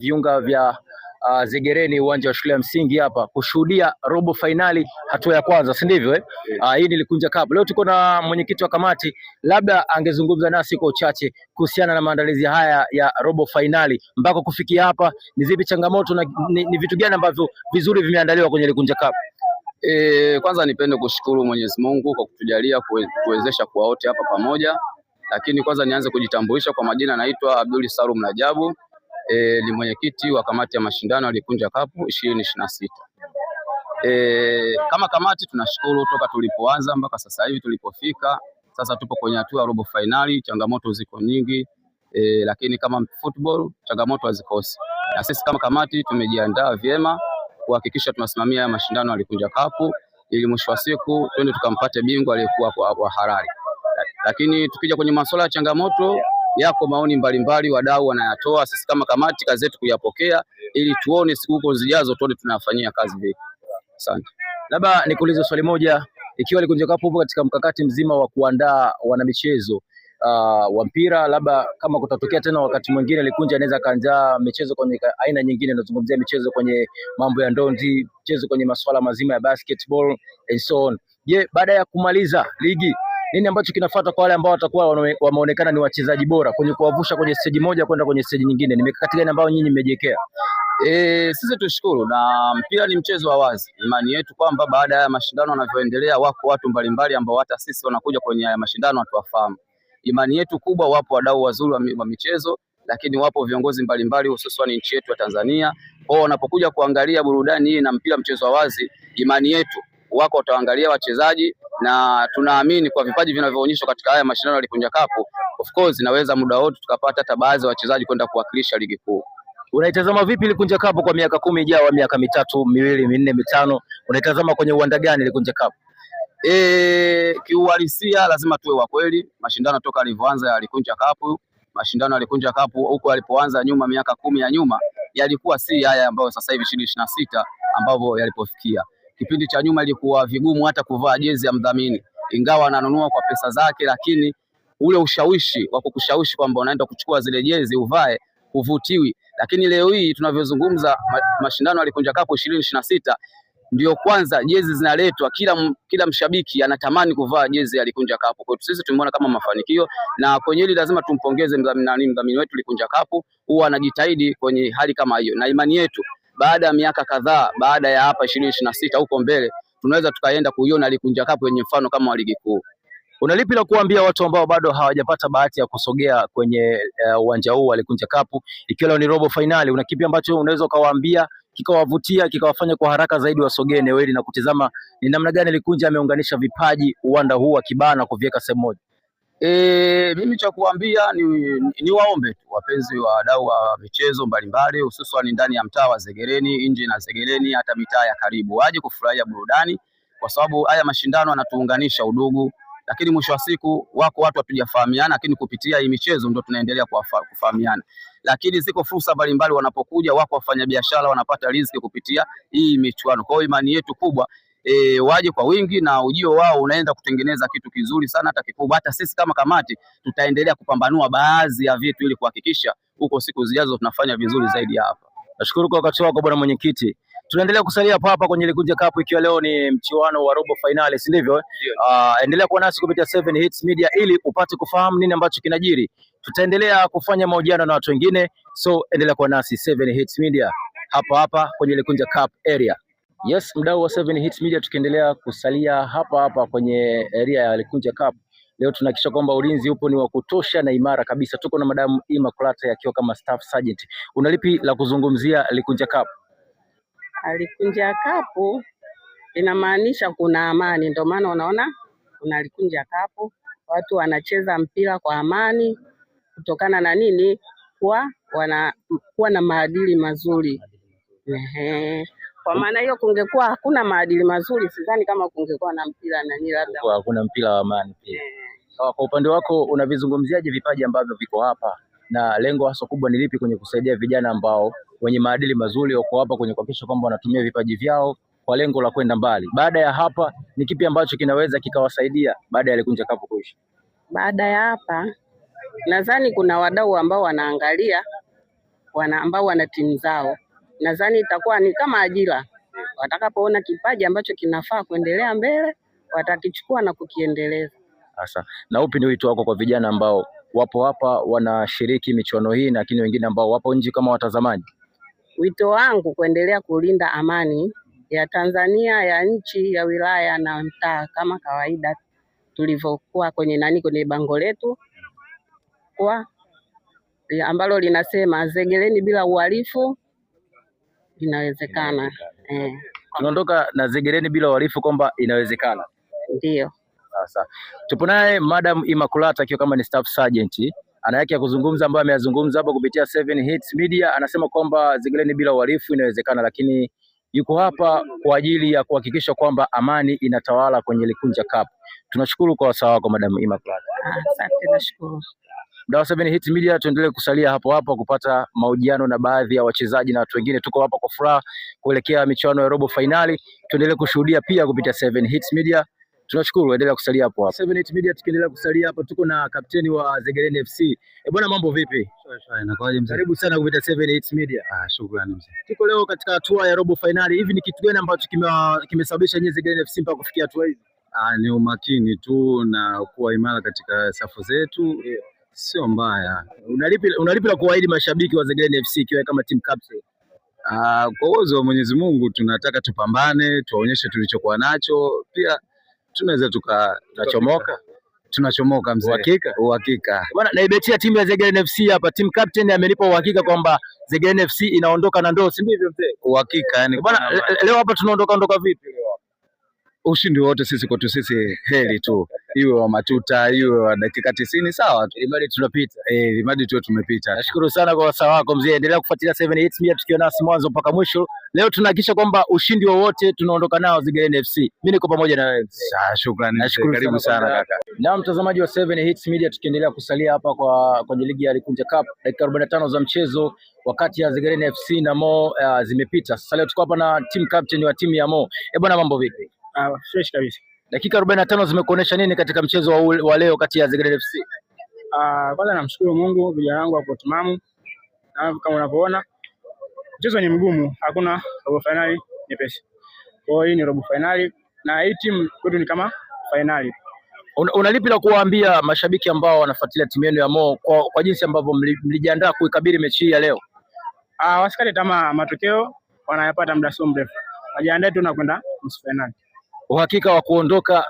Viunga vya Zegereni, uwanja wa shule ya msingi hapa kushuhudia robo fainali hatua ya kwanza, si ndivyo eh? Hii ni Likunja Cup. Leo tuko na mwenyekiti wa kamati, labda angezungumza nasi kwa uchache kuhusiana na maandalizi haya ya robo fainali mpaka kufikia hapa. Ni zipi changamoto na ni vitu gani ambavyo vizuri vimeandaliwa kwenye Likunja Cup? Kwanza nipende kushukuru Mwenyezi Mungu kwa kutujalia kuwezesha kuwa wote hapa pamoja, lakini kwanza nianze kujitambulisha kwa majina. Naitwa Abdul Salum Rajabu, ni mwenyekiti wa kamati ya mashindano ya Likunja Cup 2026. Kama kamati tunashukuru toka tulipoanza mpaka sasa hivi tulipofika. Sasa tupo kwenye hatua ya robo finali. Changamoto ziko nyingi, lakini kama football changamoto hazikosi, na sisi kama kamati tumejiandaa vyema kuhakikisha tunasimamia mashindano ya Likunja Cup ili mwisho wa siku twende tukampate bingwa aliyekuwa kwa halali. Lakini tukija kwenye masuala ya changamoto, yako maoni mbalimbali wadau wanayatoa. Sisi kama kamati kazi yetu kuyapokea ili tuone siku huko zijazo tuone tunafanyia kazi vipi. Asante. Labda nikuulize swali moja, ikiwa Likunja Cup upo katika mkakati mzima wa kuandaa wanamichezo wa mpira, labda kama kutatokea tena wakati mwingine Likunja anaweza kaandaa michezo kwenye aina nyingine, nazungumzia michezo kwenye mambo ya ndondi, michezo kwenye masuala mazima ya basketball and so on. Je, baada ya kumaliza ligi nini ambacho kinafuata kwa wale ambao watakuwa wameonekana ni wachezaji bora kwenye kuwavusha kwenye stage moja kwenda kwenye stage nyingine? Ni mikakati gani ambayo nyinyi mmejiwekea? Sisi tushukuru, na mpira ni mchezo wa wazi. Imani yetu kwamba baada ya mashindano yanavyoendelea, wako watu mbalimbali ambao hata sisi wanakuja kwenye mashindano hatuwafahamu. Imani yetu kubwa, wapo wadau wazuri wa michezo, lakini wapo viongozi mbalimbali hususan nchi yetu ya Tanzania. Kwao wanapokuja kuangalia burudani hii na mpira mchezo wa wazi, imani yetu wako wataangalia wachezaji, na tunaamini kwa vipaji vinavyoonyeshwa katika haya mashindano ya Likunja Cup, of course inaweza muda wote tukapata hata baadhi ya wachezaji kwenda kuwakilisha ligi kuu. Unaitazama vipi Likunja Cup kwa miaka 10 ijayo, miaka 3, 2, 4, 5? Unaitazama kwenye uwanda gani Likunja Cup? Kiuhalisia lazima tuwe wa kweli. Mashindano toka alivyoanza ya Likunja Cup, mashindano ya Likunja Cup huko alipoanza nyuma, miaka 10 ya nyuma, yalikuwa si haya ambayo sasa hivi 2026 ambavyo yalipofikia. Kipindi cha nyuma ilikuwa vigumu hata kuvaa jezi ya mdhamini, ingawa ananunua kwa pesa zake, lakini ule ushawishi wa kukushawishi kwamba unaenda kuchukua zile jezi uvae huvutiwi. Lakini leo hii tunavyozungumza, mashindano ya Likunja Cup 2026 ndio kwanza jezi zinaletwa, kila mshabiki anatamani kuvaa jezi ya Likunja Cup. Kwa hiyo sisi tumeona kama mafanikio, na kwenye hili lazima tumpongeze mdhamini wetu Likunja Cup, huwa anajitahidi kwenye hali kama hiyo, na imani yetu baada ya miaka kadhaa, baada ya hapa 2026 huko mbele, tunaweza tukaenda kuiona Likunja Cup yenye mfano kama wa ligi kuu. Unalipi la kuambia watu ambao bado hawajapata bahati ya kusogea kwenye uwanja huu wa Likunja Cup, ikiwa leo ni robo finali? Una kipi ambacho unaweza ukawaambia kikawavutia kikawafanya kwa haraka zaidi wasogee eneo hili na kutizama ni namna gani Likunja ameunganisha vipaji uwanda huu wa Kibana kuviweka sehemu moja? Mimi cha kuambia ni waombe tu wapenzi wa wadau wa michezo mbalimbali, hususan ndani ya mtaa wa Zegereni, nje na Zegereni, hata mitaa ya karibu, waje kufurahia burudani, kwa sababu haya mashindano yanatuunganisha udugu. Lakini mwisho wa siku wako watu hatujafahamiana, lakini kupitia hii michezo ndio tunaendelea kufahamiana. Lakini ziko fursa mbalimbali, wanapokuja wako wafanyabiashara wanapata riziki kupitia hii michuano. Kwa hiyo imani yetu kubwa, waje kwa wingi, na ujio wao unaenda kutengeneza kitu kizuri sana, hata kikubwa. Hata sisi kama kamati tutaendelea kupambanua baadhi ya vitu ili kuhakikisha huko siku zijazo tunafanya vizuri zaidi hapa. Nashukuru kwa wakati wako bwana mwenyekiti. Tunaendelea kusalia hapa kwenye Likunja Cup, ikiwa leo ni mchuano wa robo finali, si ndivyo? Endelea kuwa nasi kupitia 7 Hits Media ili upate kufahamu nini ambacho kinajiri. Tutaendelea kufanya mahojiano na watu wengine, so endelea kuwa nasi 7 Hits Media hapa kwenye Likunja Cup area. Yes, mdau wa 7 Hits Media, tukiendelea kusalia hapa kwenye area ya Likunja Cup. Leo tunahakikisha kwamba ulinzi upo ni wa kutosha na imara kabisa. Tuko na Madam Immaculata akiwa kama staff sergeant. Unalipi la kuzungumzia Likunja Cup? Likunja Cup inamaanisha kuna amani, ndio maana unaona kuna Likunja Cup. Watu wanacheza mpira kwa amani kutokana na nini? Kuwa na maadili mazuri. Kwa maana hiyo kungekuwa hakuna maadili mazuri, sidhani kama kungekuwa na mpira labda hakuna mpira wa amani pia. Kwa upande wako unavizungumziaje vipaji ambavyo viko hapa, na lengo hasa kubwa ni lipi kwenye kusaidia vijana ambao wenye maadili mazuri wako hapa kwenye kuhakikisha kwamba wanatumia vipaji vyao kwa lengo la kwenda mbali? Baada ya hapa ni kipi ambacho kinaweza kikawasaidia baada ya Likunja Cup kuisha? Baada ya hapa nadhani kuna wadau ambao wanaangalia ambao wana timu zao. Nadhani itakuwa ni kama ajira, watakapoona kipaji ambacho kinafaa kuendelea mbele watakichukua na kukiendeleza. Sasa na upi ni wito wako kwa vijana ambao wapo hapa wanashiriki michuano hii, lakini wengine ambao wapo nje kama watazamaji? Wito wangu kuendelea kulinda amani ya Tanzania, ya nchi, ya wilaya na mtaa, kama kawaida tulivyokuwa kwenye bango letu kwa ambalo linasema Zegeleni bila uhalifu inawezekana. Tunaondoka na Zegeleni bila uhalifu kwamba inawezekana. Ndio. Sasa tupo naye Madam Immaculata akiwa kama ni staff sergeant, ana yake ya kuzungumza ambayo ameyazungumza hapo kupitia 7 Hits Media. Anasema kwamba Zegeleni bila uhalifu inawezekana, lakini yuko hapa kwa ajili ya kuhakikisha kwamba amani inatawala kwenye Likunja Cup. Tunashukuru kwa wasaa wako Madam Immaculata. Asante, nashukuru. Mdau 7 Hits Media, tuendelee kusalia hapo hapo kupata mahojiano na baadhi ya wachezaji na watu wengine. Tuko hapa kwa furaha kuelekea michuano ya robo finali, tuendelee kushuhudia pia kupitia 7 Hits Media. Tunashukuru, endelea kusalia hapo hapo. 7 Hits Media tukiendelea kusalia hapa, tuko na kapteni wa Zegeleni FC. Bwana, mambo vipi? Shwari, inakuaje mzee? Karibu sana kupitia 7 Hits Media. Shukrani mzee. Tuko leo katika hatua ya robo finali. Hivi ni kitu gani ambacho kimesababisha nyinyi Zegeleni FC mpaka kufikia hatua hizi? Ni umakini tu na kuwa imara katika safu zetu. Sio mbaya. Unalipi la kuahidi mashabiki wa Zegeleni FC ikiwa kama team captain? Kwa uwezo wa Mwenyezi Mungu tunataka tupambane, tuwaonyeshe tulichokuwa nacho. Pia tunaweza tunachomoka mzee. Uhakika. Bwana, naibetia timu ya Zegeleni FC hapa, team captain amenipa uhakika kwamba Zegeleni FC inaondoka na ndoo, si ndivyo mzee? Uhakika yani. Bwana, leo hapa tunaondoka vipi leo? Ushindi wote sisi kwetu sisi heri tu, iwe wa matuta iwe wa dakika 90 sawa tu, imadi tunapita. Imadi tu tumepita. Nashukuru sana kwa wasaa wako mzee, endelea kufuatilia 7 Hits Media tukiwa nasi mwanzo mpaka mwisho. Leo tunahakikisha kwamba ushindi wowote tunaondoka nao Zegeleni FC. Mimi niko pamoja na wewe. Shukrani. Nashukuru, karibu sana kaka. Na mtazamaji wa 7 Hits Media, tukiendelea kusalia hapa kwenye ligi ya Likunja Cup, dakika 45 za mchezo wakati ya Zegeleni FC na Mo zimepita. Sasa leo tuko hapa na team captain wa timu ya Mo. Bwana, mambo vipi? Fresh kabisa. Dakika 45 zimekuonesha nini katika mchezo wa leo kati ya Zegeleni FC? Kwanza namshukuru Mungu, vijana wangu wako timamu. Na kama unavyoona mchezo ni mgumu, hakuna robo finali nyepesi. Kwa hiyo hii ni robo finali na hii timu kwetu ni kama finali. Unalipi la kuwaambia mashabiki ambao wanafuatilia timu yenu ya Mo kwa jinsi ambavyo mlijiandaa kuikabili mechi hii ya leo? Wasikate tamaa, matokeo wanayapata muda sio mrefu. Wajiandae tu na kwenda nusu finali. Uhakika wa kuondoka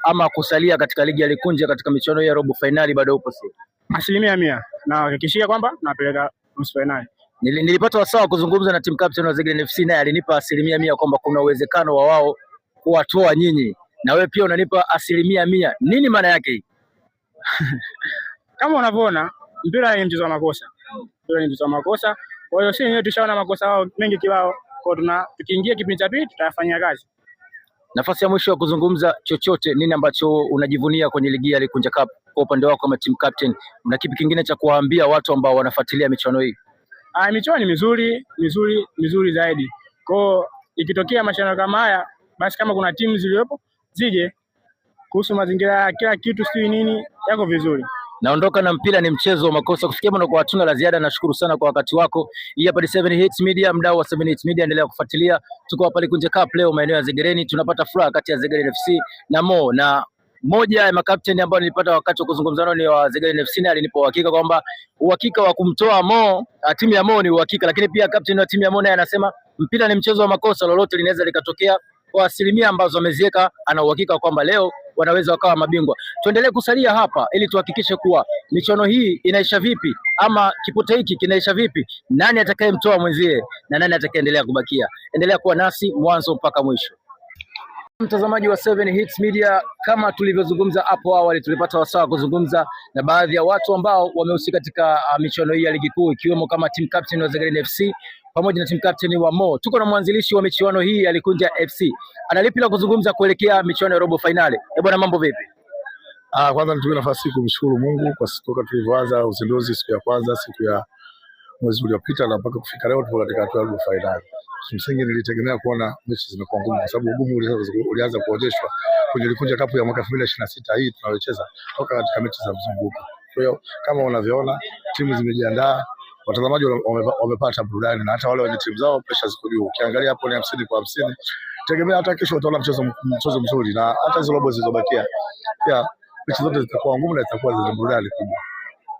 ama kusalia katika ligi ya Likunja katika michuano ya robo finali bado upo si? 100% na hakikishia kwamba napeleka nusu finali. Nilipata wasaa kuzungumza na team captain wa Zegeleni FC, naye alinipa 100% kwamba kuna uwezekano wa wao kuwatoa nyinyi, na wewe pia unanipa 100%. Nini maana yake hii? Kama unavyoona mpira ni mchezo wa makosa. Mpira ni mchezo wa makosa. Kwa hiyo sisi wenyewe tushaona makosa wao mengi kiwao. Kwa tukiingia kipindi cha pili tutafanya kazi. Nafasi ya mwisho ya kuzungumza chochote, nini ambacho unajivunia kwenye ligi ya Likunja Cup kwa upande wako kama team captain? Mna kipi kingine cha kuwaambia watu ambao wanafuatilia michuano hii? Michuano ni mizuri zaidi. Kwa ikitokea mashindano kama haya, basi kama kuna timu zilizopo zije, kuhusu mazingira kila kitu sio nini yako vizuri. Naondoka na mpira ni mchezo wa makosa. Kufikia hapo kwa hatuna la ziada. Nashukuru sana kwa wakati wako. Hii hapa ni 7 Hits Media, mdau wa 7 Hits Media, endelea kufuatilia. Tuko hapa Likunja Cup leo maeneo ya Zegeleni, tunapata furaha kati ya Zegeleni FC na Mo, na moja ya makapteni ambao nilipata wakati wa kuzungumza nao ni wa Zegeleni FC, na alinipa uhakika kwamba uhakika wa kumtoa Mo, timu ya Mo ni uhakika, lakini pia kapteni wa timu ya Mo naye anasema mpira ni mchezo wa makosa, lolote linaweza likatokea. Kwa 100% ambazo ameziweka, ana uhakika kwamba leo wanaweza wakawa mabingwa. Tuendelee kusalia hapa ili tuhakikishe kuwa michuano hii inaisha vipi, ama kipote hiki kinaisha vipi, nani atakayemtoa mwenzie na nani atakayeendelea kubakia. Endelea kuwa nasi mwanzo mpaka mwisho. Mtazamaji wa 7 Hits Media, kama tulivyozungumza hapo awali, tulipata wasaa kuzungumza na baadhi ya watu ambao wamehusika katika michuano hii ya ligi kuu, ikiwemo kama team captain wa Zegeleni FC pamoja na team captain wa Mo. Tuko na mwanzilishi wa michuano hii ya Likunja FC. Analipi la kuzungumza kuelekea michuano ya robo finali? Bwana, mambo vipi? Kwanza nitumie nafasi kumshukuru Mungu kwa toka tulivyoanza uzinduzi siku ya kwanza, siku ya mwezi uliopita, na mpaka kufika leo tupo katika hatua ya robo finali. Kimsingi nilitegemea kuona mechi zimekuwa ngumu, kwa sababu ugumu ulianza kuonyeshwa kwenye Likunja Cup ya mwaka 2026 hii tunayocheza toka katika mechi za mzunguko. Kwa hiyo kama unavyoona timu zimejiandaa, watazamaji wamepata burudani na hata wale wenye timu zao pressure ziko juu. Ukiangalia hapo ni 50-50. Tegemea hata kesho utaona mchezo mzuri, na hata hizo robo zilizobakia pia mechi zote zitakuwa ngumu na zitakuwa zenye burudani kubwa.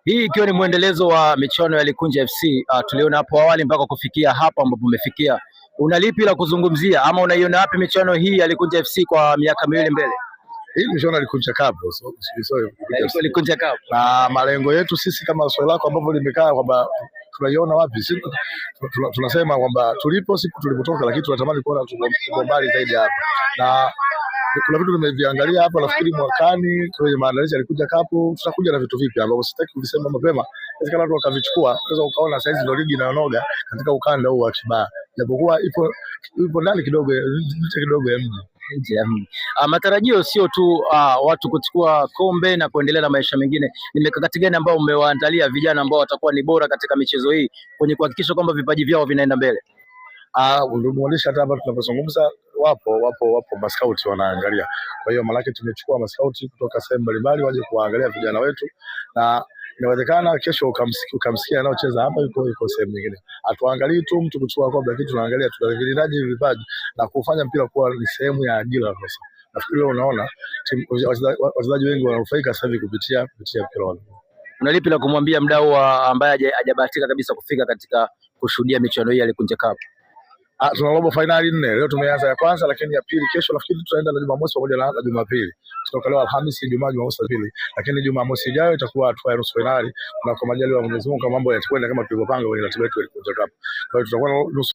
Hii ikiwa ni mwendelezo wa michuano ya Likunja FC. Tuliona hapo awali mpaka kufikia hapa ambapo umefikia. Una lipi la kuzungumzia ama unaiona wapi michuano hii ya Likunja FC kwa miaka miwili mbele? Hii michuano ya Likunja Cup, Likunja Cup. Na malengo yetu sisi kama swali lako ambavyo limekaa kwamba tunaiona wapi, sisi tunasema kwamba tulipo siku tulipotoka, lakini tunatamani kuona tuko mbali zaidi hapa, na kuna vitu nimeviangalia hapa. Nafikiri mwakani kwenye maandalizi ya Likunja Cup tutakuja na vitu vipi ambavyo sitaki kuvisema mapema, inawezekana watu wakavichukua. Unaweza ukaona saizi ndio ligi inayonoga katika ukanda huu wa Kibaha, japokuwa ipo ndani kidogo ya mji. Matarajio sio tu watu kuchukua kombe na kuendelea na maisha mengine. Ni mikakati gani ambao umewaandalia vijana ambao watakuwa ni bora katika michezo hii kwenye kuhakikisha kwamba vipaji vyao vinaenda mbele? Ndio muonesha hata hapa tunapozungumza wapo maskauti wanaangalia. Kwa hiyo malaki tumechukua maskauti kutoka sehemu mbalimbali waje kuangalia vijana wetu, na inawezekana kesho ukamsikia anaocheza hapa yuko sehemu nyingine. Hatuangalii tu mtu kuchukua kombe, lakini tunaangalia tunavilindaje vipaji na kufanya mpira kuwa ni sehemu ya ajira sasa. Nafikiri unaona wachezaji wengi wananufaika sasa hivi kupitia mpira wao. Una lipi la kumwambia mdau ambaye hajabahatika kabisa kufika katika kushuhudia michuano hii ya Likunja Cup? Tuna robo finali 4. Leo tumeanza ya kwanza, lakini ya pili kesho nafikiri tutaenda na Jumamosi pamoja na Jumapili. Tutatoka leo Alhamisi, Ijumaa, Jumamosi na pili. Lakini Jumamosi ijayo itakuwa hatua ya nusu finali, na kwa majaliwa ya Mwenyezi Mungu kama mambo yatakwenda kama tulivyopanga kwenye ratiba yetu ya Likunja Cup. Kwa hiyo tutakuwa na nusu